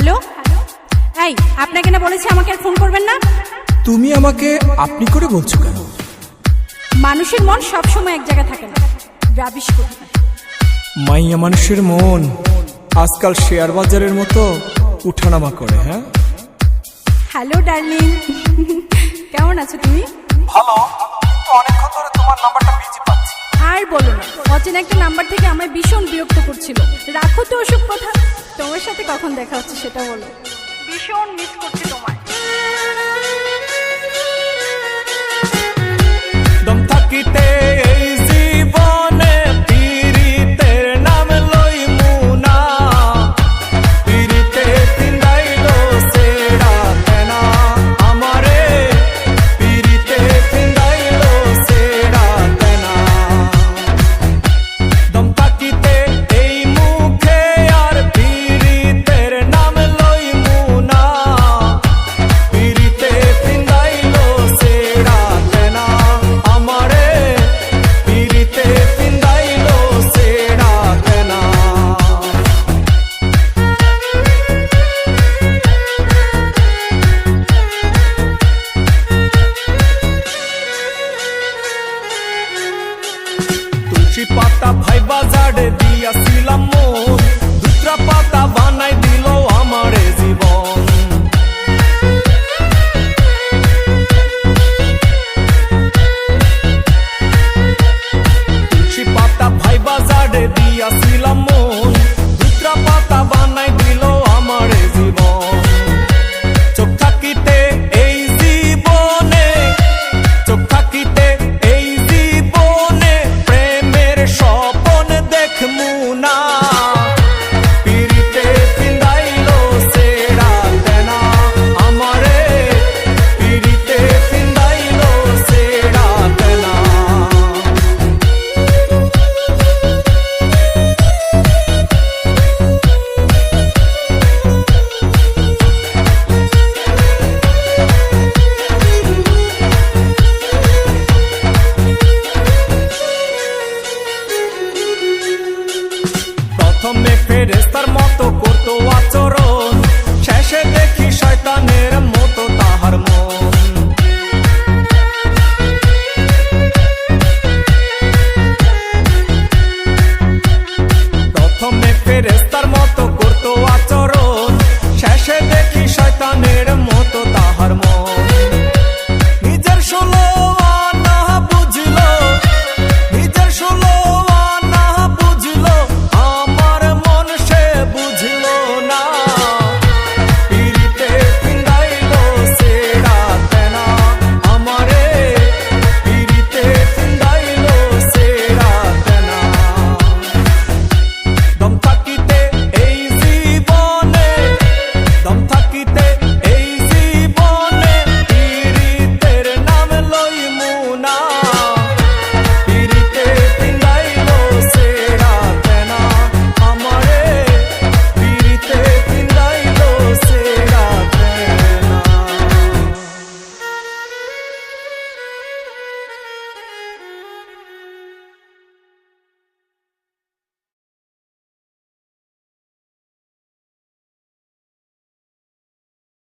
Hello, এই আপনাকে না বলেছি আমাকে আর ফোন করবেন না। তুমি আমাকে আপনি করে বলছো কেন? মানুষের মন সবসময় এক জায়গায় থাকে না, রাবিশ করে। মাইয়া মানুষের মন আজকাল শেয়ার বাজারের মতো উঠানামা করে। হ্যাঁ, হ্যালো ডার্লিং, কেমন আছো তুমি? ভালো, কিন্তু অনেকক্ষণ ধরে তোমার নাম্বারটা বিজি পাচ্ছি। আর বলো না, অচেনা একটা নাম্বার থেকে আমায় ভীষণ বিরক্ত করছিল। রাখো তো ওসব কথা, তোমার সাথে কখন দেখা হচ্ছে সেটা বলো। ভীষণ মিস করছি তোমায়।